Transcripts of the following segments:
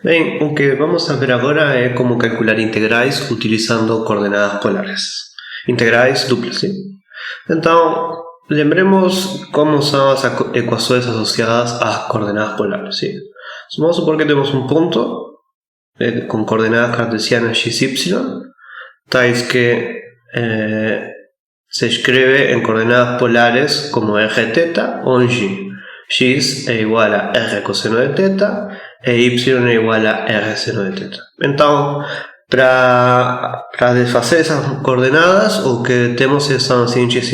Bem, o que vamos a ver agora é como calcular integrais utilizando coordenadas polares. Integrais duplas, sim? Então, lembremos como são as equações associadas às coordenadas polares, sim? Vamos supor que temos um ponto com coordenadas cartesianas x, y, tais que se escribe en coordenadas polares como eje θ o en y. X é igual a r coseno de θ e y é igual a r seno de θ. Então, para desfazer essas coordenadas, o que temos são as seguintes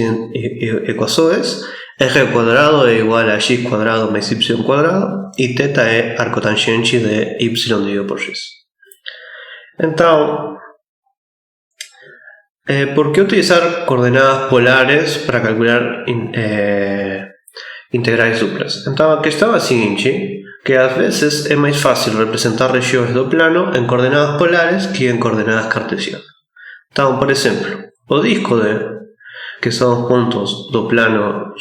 equações: r cuadrado é igual a x cuadrado mais y cuadrado e θ é arcotangente de y dividido por x. Então, ¿por qué utilizar coordenadas polares para calcular integrais duplas? Então, a questão é a seguinte, que às vezes é mais fácil representar regiões do plano em coordenadas polares que em coordenadas cartesianas. Então, por exemplo, o disco D, que são os pontos do plano,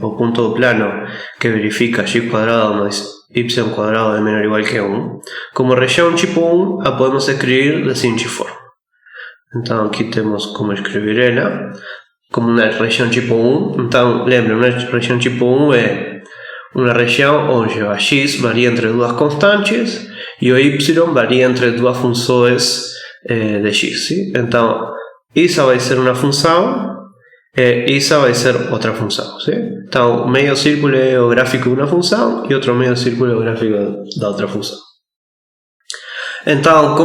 o ponto do plano que verifica x cuadrado mais y cuadrado é menor ou igual que 1, como região tipo 1 a podemos escrever da seguinte forma. Então aqui temos como escrever ela como uma região tipo 1. Então lembrem, uma região tipo 1 é uma região onde a x varia entre duas constantes e o y varia entre duas funções de x, sim? Então isso vai ser uma função e isso vai ser outra função, sim? Então meio círculo é o gráfico de uma função e outro meio círculo é o gráfico da outra função. Então,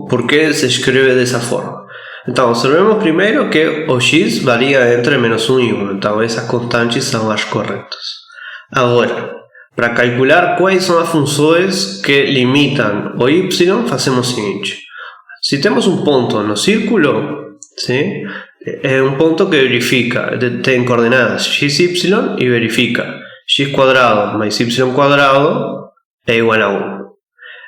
por que se escreve dessa forma? Então, observemos primeiro que o x varia entre menos 1 e 1, então essas constantes são as corretas. Agora, para calcular quais são as funções que limitam o y, fazemos o seguinte: se temos um ponto no círculo, sim? É um ponto que verifica, tem coordenadas x, y e verifica x cuadrado mais y cuadrado é igual a 1.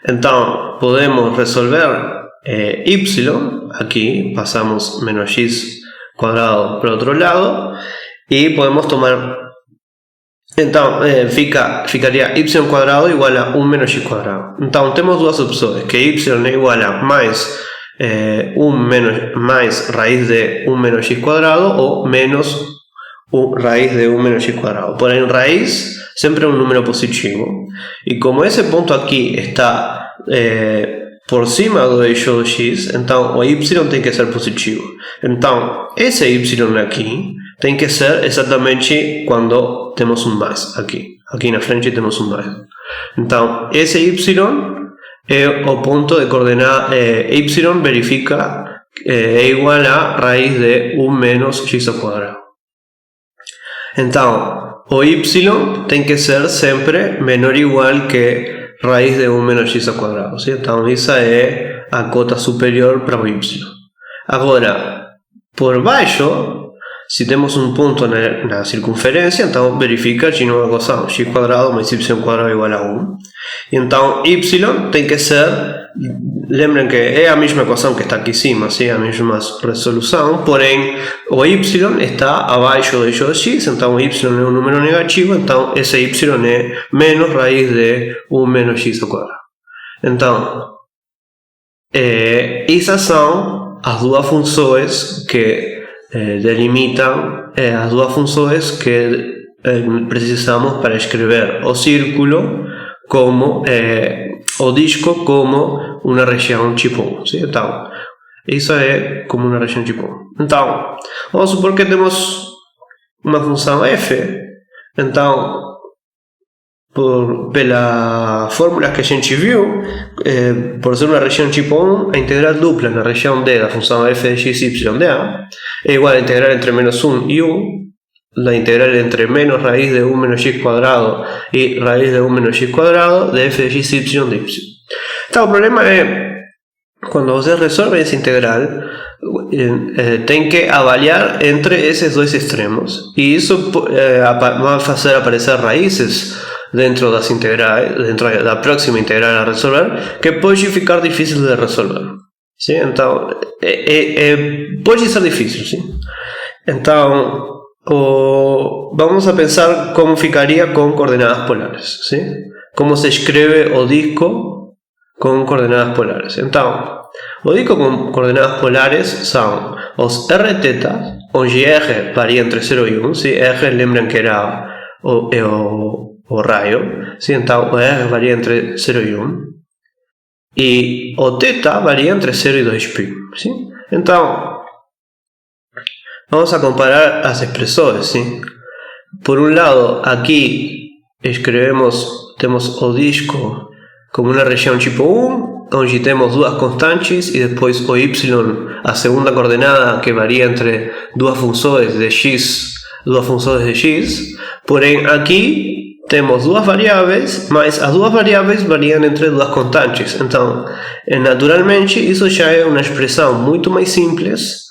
Então, podemos resolver y, aquí pasamos menos x cuadrado para outro lado e podemos tomar, então ficaria y cuadrado igual a 1 menos x cuadrado. Então temos duas opções, que y é igual a mais raiz de 1 menos x cuadrado ou menos raiz de 1 menos x cuadrado. Porém, raiz sempre é um número positivo. E como esse ponto aqui está por cima do eixo do x, então o y tem que ser positivo. Então, esse y aqui tem que ser exatamente quando temos um mais aqui. Aqui na frente temos um mais. Então, esse y é o ponto de coordenada y verifica é igual a raiz de 1 menos x ao quadrado. Então, o y tem que ser sempre menor ou igual que raiz de 1 menos x ao quadrado, sim? Então essa é a cota superior para o y. Agora, por baixo, se temos um ponto na circunferência, então verifica de novo a equação x cuadrado mais y cuadrado igual a 1. Então y tem que ser, lembrem que é a mesma equação que está aqui em cima, sim? A mesma resolução, porém o y está abaixo do eixo de x, então o y é um número negativo, então esse y é menos raiz de 1 menos x ao quadrado. Então, essas são as duas funções que delimitam as duas funções que precisamos para escrever o círculo como o disco como uma região tipo 1, sim? Então, isso é como uma região tipo 1. Então, vamos supor que temos uma função f. Então, pelas fórmulas que a gente viu, por ser uma região tipo 1, a integral dupla na região D da função f de x, y de a é igual a integral entre menos 1 e 1, la integral entre menos raíz de 1 menos x cuadrado y raíz de 1 menos x cuadrado de f de x, y de y. Então, o problema é, quando você resolve essa integral, tem que avaliar entre esses dois extremos. E isso vai fazer aparecer raízes dentro das integrais, dentro da próxima integral a resolver, que pode ficar difícil de resolver. Sim? Então, pode ser difícil, sim? Então, vamos a pensar como ficaria com coordenadas polares, ¿sí? Como se escreve o disco com coordenadas polares. Então, o disco com coordenadas polares são os r-θ, onde r varia entre 0 e 1. ¿Sí? R, lembram que era o raio. ¿Sí? Então, o r varia entre 0 e 1. E o θ varia entre 0 e 2π. ¿Sí? Então, vamos a comparar as expressões. ¿Sí? Por un lado, aqui temos o disco como uma região tipo 1, onde temos duas constantes e depois o y, a segunda coordenada, que varia entre duas funções de x. Porém, aqui temos duas variáveis, mas as duas variáveis variam entre duas constantes. Então, naturalmente, isso já é uma expressão muito mais simples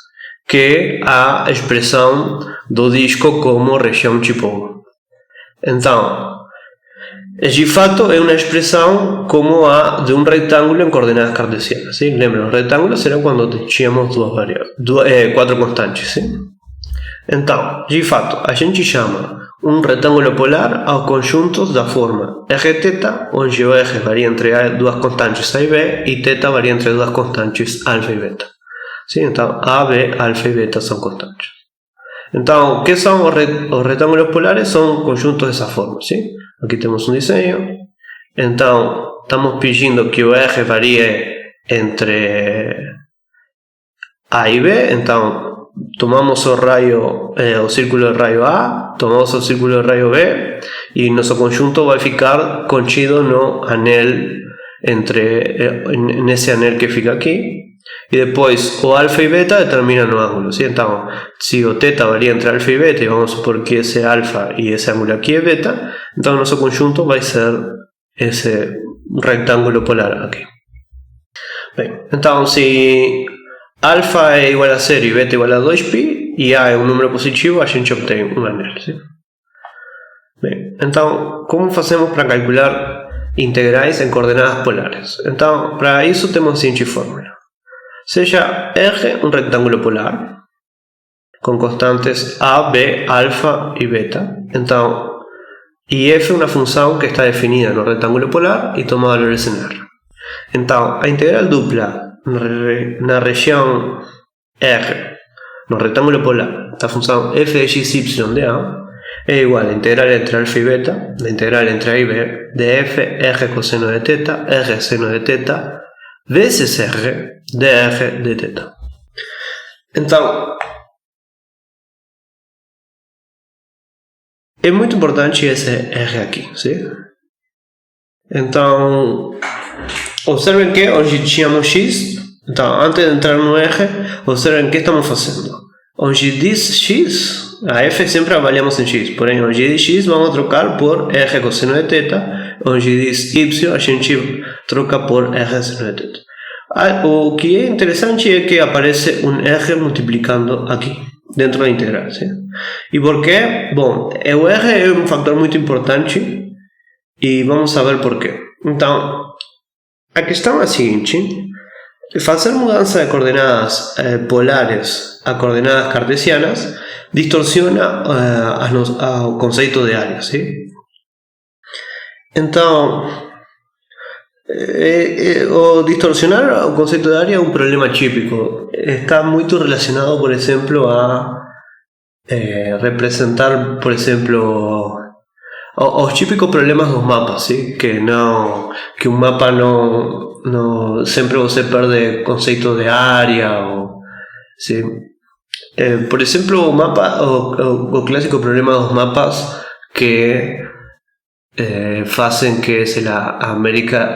que a expressão do disco como região tipo 1. Então, de fato, é uma expressão como a de um retângulo em coordenadas cartesianas. ¿Sí? Lembram, os retângulos eram quando tínhamos quatro constantes. ¿Sí? Então, de fato, a gente chama um retângulo polar aos conjuntos da forma r-θ, onde o r varia entre duas constantes a e b, e θ varia entre duas constantes alfa e beta. ¿Sí? Então, a, b, alfa e beta são constantes. Então, o que são os retângulos polares? São conjuntos dessa forma. ¿Sí? Aqui temos um desenho. Então, estamos pedindo que o r varie entre a e b. Então, tomamos o círculo de raio A, tomamos o círculo de raio B, e nosso conjunto vai ficar contido no anel, nesse anel que fica aqui. E depois o alfa e beta determinam o ângulo. ¿Sí? Então, se o θ varia entre alfa e beta, e vamos supor que esse alfa e esse ângulo aqui é beta, então nosso conjunto vai ser esse retângulo polar aqui. Bem, então, se alfa é igual a 0 e beta é igual a 2π, e A é um número positivo, a gente obtém um anel. ¿Sí? Bem, então, como fazemos para calcular integrais em coordenadas polares? Então, para isso temos a seguinte fórmula. Seja R um retângulo polar com constantes A, B, alfa e beta. Então, e f é uma função que está definida no retângulo polar e toma valores em R. Então, a integral dupla na região R, no retângulo polar, da função f de x, y de A, é igual a integral entre alfa e beta, da integral entre A e B, de f, R cosseno de θ, R seno de θ, vezes R dr de θ. Então, é muito importante esse R aqui, ¿sí? Então, observem que onde tínhamos x, então antes de entrar no R, observem o que estamos fazendo. Onde diz x, a f sempre avaliamos em x, porém onde diz x vamos trocar por R cosseno de θ, onde diz y a gente troca por R seno de θ. O que é interessante é que aparece um R multiplicando aqui, dentro da integral. ¿Sí? E por quê? Bom, o R é um fator muito importante e vamos saber por quê. Então, a questão é a seguinte: fazer mudança de coordenadas polares a coordenadas cartesianas distorciona o conceito de área. ¿Sí? Então, o distorsionar o conceito de área é um problema típico. Está muito relacionado, por exemplo, a representar, por exemplo, os típicos problemas dos mapas, ¿sí? Que um mapa não sempre você perde conceito de área, ¿sí? Por exemplo, o clássico problema dos mapas que fazem que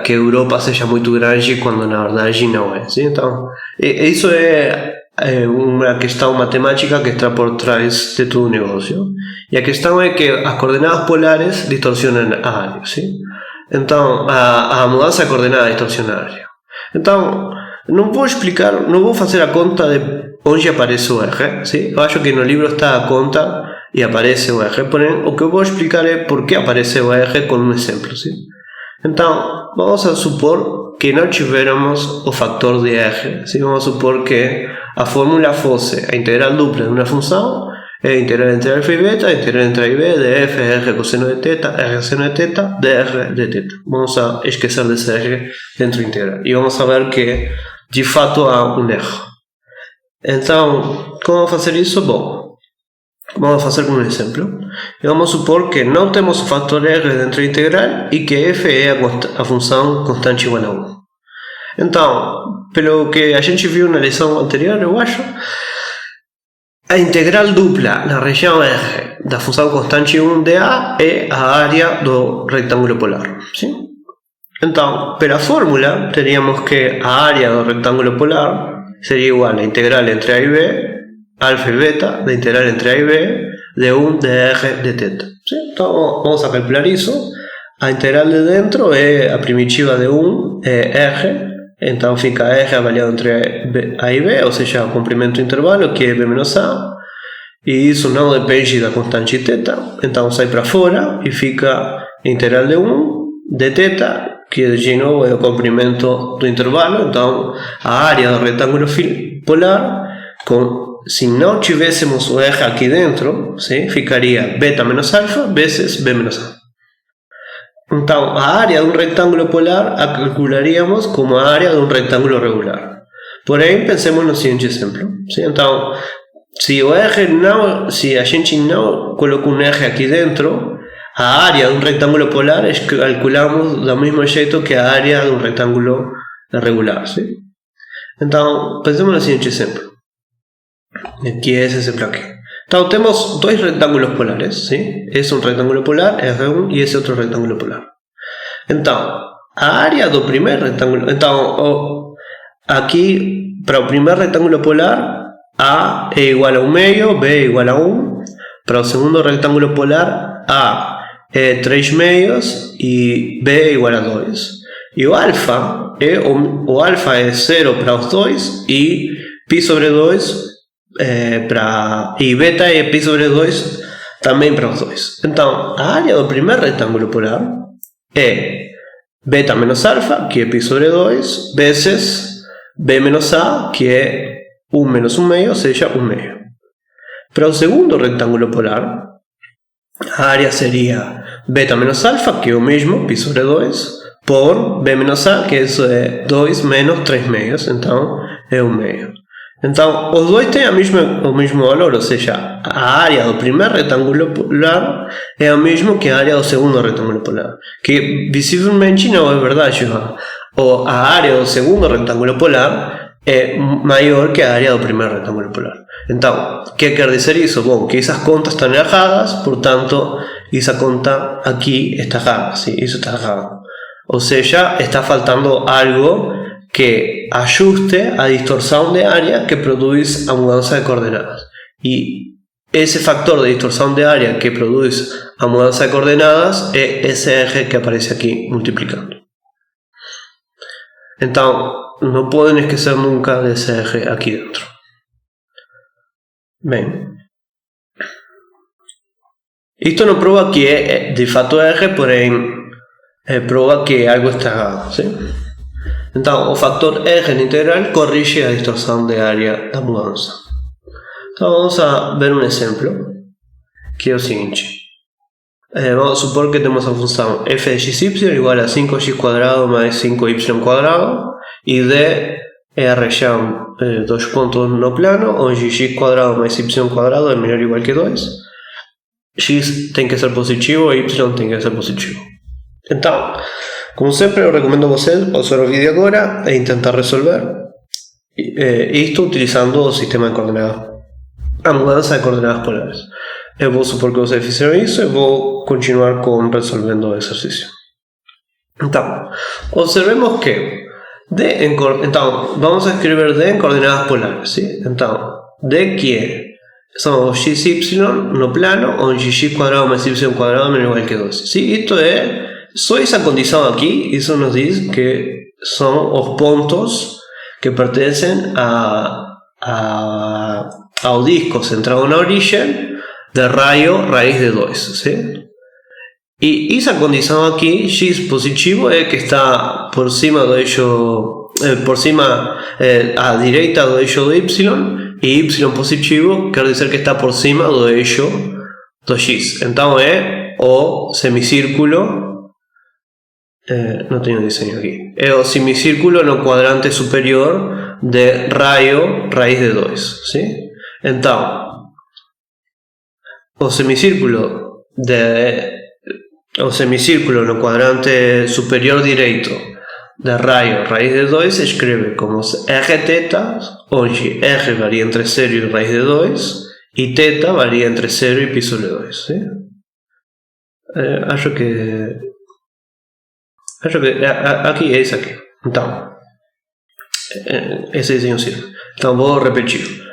que Europa seja muito grande quando na verdade não é. ¿Sí? Então, isso é uma questão matemática que está por trás de todo o negócio. E a questão é que as coordenadas polares distorcionam a área. ¿Sí? Então, a mudança de coordenada distorciona a área. Então, não vou fazer a conta de onde aparece o R. ¿Sí? Eu acho que no livro está a conta e aparece o R, porém o que eu vou explicar é por que aparece o R com um exemplo. ¿Sí? Então, vamos a supor que não tivéssemos o fator de R. ¿Sí? Vamos a supor que a fórmula fosse a integral dupla de uma função integral entre alfa y beta, integral entre a y b, de f, r coseno de teta, r seno de teta, dr de teta. Vamos a esquecer desse r dentro da integral. E vamos a ver que, de fato, há um erro. Então, como fazer isso? Bom, vamos fazer com um exemplo. E vamos supor que não temos o fator r dentro da integral e que f é a função constante igual a 1. Então, pelo que a gente viu na lição anterior, eu acho, a integral dupla na região R da função constante 1 de A é a área do retângulo polar. Sim? Então, pela fórmula, teríamos que a área do retângulo polar seria igual a integral entre A e B, alfa e beta, da integral entre A e B, de 1 de R de teta. Sim? Então, vamos a calcular isso. A integral de dentro é a primitiva de 1, é R. Então fica R avaliado entre A e B, ou seja, o comprimento do intervalo, que é B menos A, e isso não depende da constante θ, então sai para fora e fica a integral de 1 de θ, que de novo é o comprimento do intervalo. Então a área do retângulo polar, se não tivéssemos o R aqui dentro, sim, ficaria beta menos alfa vezes B menos A. Então, a área de um retângulo polar a calcularíamos como a área de um retângulo regular. Porém, pensemos no seguinte exemplo. Sim? Então, se a gente não coloca um R aqui dentro, a área de um retângulo polar calculamos do mesmo jeito que a área de um retângulo regular. Sim? Então, pensemos no seguinte exemplo. Que é esse exemplo aqui. Então, temos dois retângulos polares, sim? Esse é um retângulo polar, R1, e esse é outro retângulo polar. Então, a área do primeiro retângulo... Então, aqui, para o primeiro retângulo polar, A é igual a 1 meio, B é igual a 1. Para o segundo retângulo polar, A é 3 meios e B é igual a 2. E o alfa é 0 para os dois e π sobre 2 e beta é π sobre 2 também para os dois. Então, a área do primeiro retângulo polar é beta menos alfa, que é π sobre 2, vezes B menos A, que é 1 menos 1 meio, ou seja, 1 meio. Para o segundo retângulo polar, a área seria beta menos alfa, que é o mesmo, π sobre 2, por B menos A, que isso é 2 menos 3 meios, então é 1 meio. Então, os dois têm o mesmo valor, ou seja, a área do primeiro retângulo polar é o mesmo que a área do segundo retângulo polar, que visivelmente não é verdade. A área do segundo retângulo polar é maior que a área do primeiro retângulo polar. Então, o que quer dizer isso? Bom, que essas contas estão erradas, portanto, essa conta aqui está errada, sim, isso está errado. Ou seja, está faltando algo que ajuste a distorção de área que produz a mudança de coordenadas. E esse fator de distorção de área que produz a mudança de coordenadas é esse R que aparece aqui multiplicando. Então, não podem esquecer nunca desse R aqui dentro. Bem, isto não prova que é de fato R, porém prova que algo está errado, sim? Então, o fator R na integral corrige a distorção de área da mudança. Então, vamos a ver um exemplo, que é o seguinte. Vamos supor que temos a função f de xy igual a 5x² mais 5y², e D é a região dos pontos no plano, onde x² mais y² é menor ou igual que 2. X tem que ser positivo e y tem que ser positivo. Então, como sempre, eu recomendo a vocês pausar o vídeo agora e tentar resolver isto utilizando o sistema de coordenadas, a mudança de coordenadas polares. Eu vou supor que vocês fizeram isso e vou continuar resolvendo o exercício. Então, observemos que então, vamos a escrever D em coordenadas polares, ¿sí? Então, D que são os xy no plano, onde x² mais y² é menor ou igual que 2. ¿Sí? Isto é só essa condição aqui, isso nos diz que são os pontos que pertencem ao disco centrado na origem de raio raiz de 2, ¿sí? E essa condição aqui, x positivo, é que está por cima do eixo, à direita do eixo do y, E y positivo quer dizer que está por cima do eixo do x. Então é o semicírculo, não tenho desenho aqui, é o semicírculo no quadrante superior de raio raiz de 2, sim? Então o semicírculo no quadrante superior direito de raio raiz de 2 se escreve como r θ, onde r varia entre 0 e raiz de 2 e θ varia entre 0 e π sobre 2, sim? Acho que aqui é isso aqui. Então esse desenho sirve. Então vou repetir.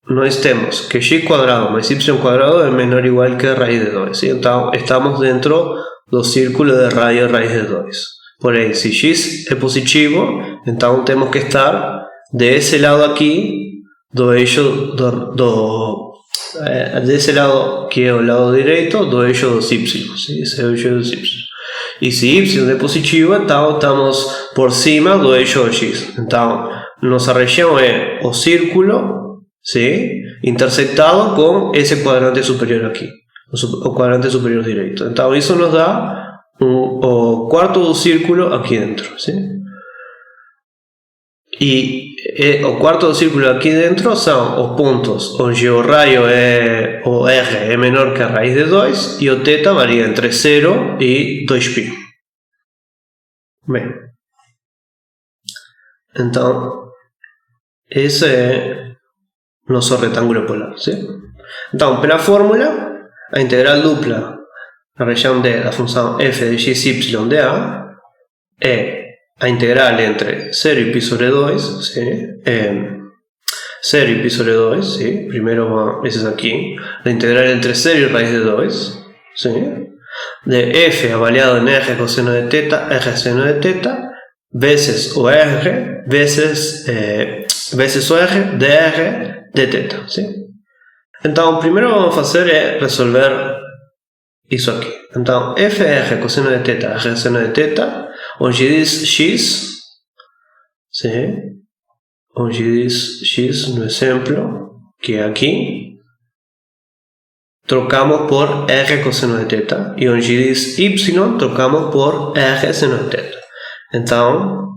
Nós temos que x quadrado mais y quadrado é menor ou igual que raiz de 2, ¿sí? Então estamos dentro do círculo de raio raiz de 2. Porém, se x é positivo, então temos que estar desse lado aqui do eixo desse lado que é o lado direito do eixo dos y, ¿sí? Esse é o eixo dos y. E se y é positivo, então estamos por cima do eixo do x. Então nossa região é o círculo, ¿sí? Intersectado con ese cuadrante superior aquí, o cuadrante superior direito. Então isso nos dá o quarto do círculo aqui dentro, ¿sí? E o quarto do círculo aqui dentro são os pontos onde o raio o R é menor que a raiz de 2 e o θ varia entre 0 e 2π. Bem, então esse é nosso retângulo polar, ¿sí? Então, pela fórmula, a integral dupla na região D da função f de x, y de A é a integral entre 0 e π sobre 2, ¿sí? 0 e π sobre 2, ¿sí? Primeiro esses aqui, a integral entre 0 e raiz de 2, ¿sí? De f avaliado en r coseno de θ, r seno de θ, veces o r, veces o r de r de θ, ¿sí? Então, primeiro vamos fazer é resolver isso aqui. Então, fr coseno de θ, r seno de θ, onde diz x, ¿sí? Onde diz x no exemplo, que é aqui, trocamos por r coseno de θ, e onde diz y, trocamos por r seno de θ. Então,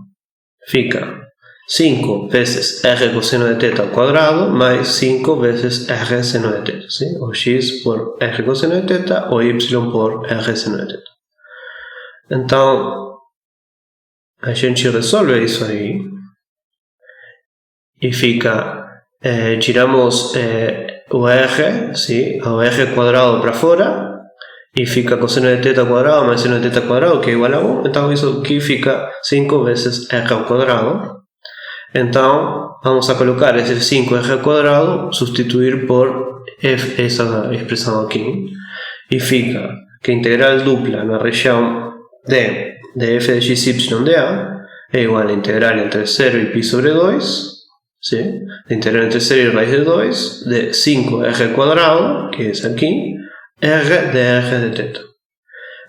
fica 5 vezes r coseno de θ ao quadrado mais 5 vezes r seno de θ, ¿sí? O x por r coseno de θ ou y por r seno de θ. Então a gente resolve isso aí e fica, tiramos o r, ¿sí? O r quadrado para fora e fica coseno de θ ao quadrado mais seno de θ ao quadrado, que é igual a 1. Então isso aqui fica 5 vezes r ao quadrado. Então vamos a colocar esse 5r ao quadrado, substituir por essa expressão aqui, e fica que a integral dupla na região D de f de x, y de A é igual a integral entre 0 e π sobre 2, ¿sí? A integral entre 0 e raiz de 2 de 5r ao quadrado, que é esse aqui, r de r de θ.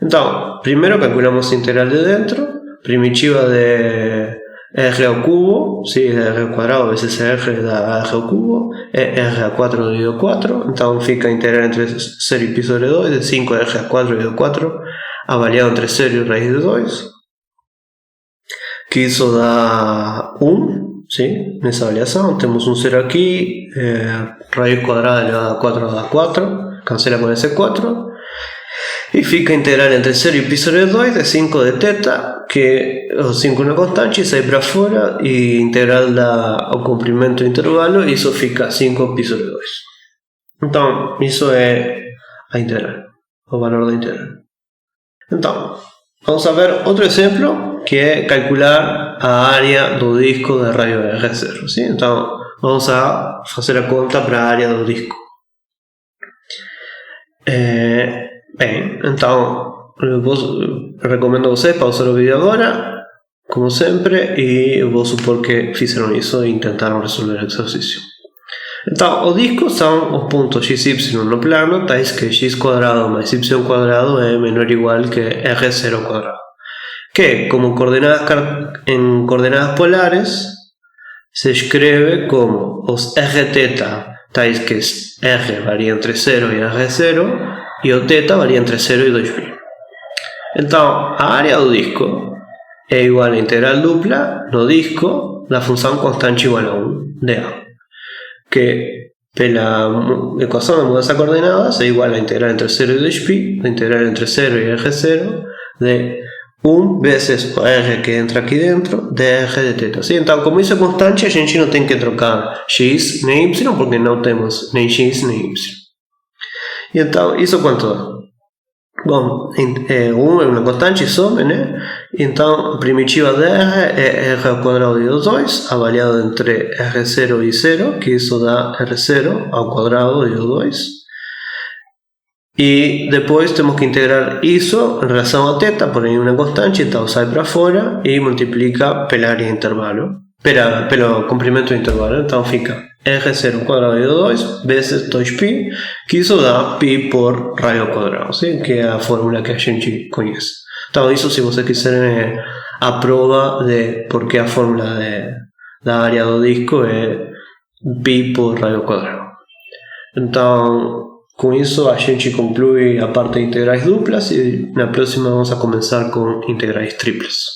Então, primeiro calculamos a integral de dentro, primitiva de r ao cubo, ¿sí? R ao quadrado vezes r da r ao cubo, é r a 4 dividido 4, então fica a integral entre 0 e π sobre 2 de 5r a 4 dividido 4, avaliado entre 0 e raiz de 2, que isso dá 1, ¿sí? Nessa avaliação, temos um 0 aqui, raiz quadrada elevada a 4 dá 4, cancela com esse 4, e fica a integral entre 0 e π sobre 2 de 5 de θ, que o 5 é uma constante, sai para fora, e integral dá ao comprimento do intervalo, e isso fica 5π sobre 2. Então, isso é a integral, o valor da integral. Então, vamos a ver outro exemplo, que é calcular a área do disco de raio R0, ¿sí? Então, vamos a fazer a conta para a área do disco. Bem, então recomendo a vocês pausar o vídeo agora, como sempre, e eu vou supor que fizeram isso e tentaram resolver o exercício. Então, o disco são os pontos x, y no plano, tais que x quadrado mais y quadrado é menor ou igual que r0 quadrado, que como en coordenadas polares se escreve como os Rθ, tais que R varia entre 0 e R0 e o θ varia entre 0 e 2π. Então, a área do disco é igual a integral dupla no disco da função constante igual a 1 de A, que pela equação da mudança de coordenadas é igual a integral entre 0 e 2π, a integral entre 0 e R0 de 1 vezes o R que entra aqui dentro de R de θ. Sim? Então, como isso é constante, a gente não tem que trocar x nem y, porque não temos nem x nem y. E então, isso quanto dá? Bom, 1 é uma constante e some, né? Então, a primitiva de R é R ao quadrado de 2, avaliado entre R0 e 0, que isso dá R0 ao quadrado de 2. E depois temos que integrar isso em relação a θ, porém uma constante, então sai para fora e multiplica pela área de intervalo, pelo comprimento do intervalo. Então fica R0 ao quadrado de 2 vezes 2π, que isso dá π por raio ao quadrado, sim? Que é a fórmula que a gente conhece. Então isso, se vocês quiserem, é a prova de porque a fórmula da área do disco é π por raio ao quadrado. Então, com isso a gente conclui a parte de integrais duplas e na próxima vamos a começar com integrais triplas.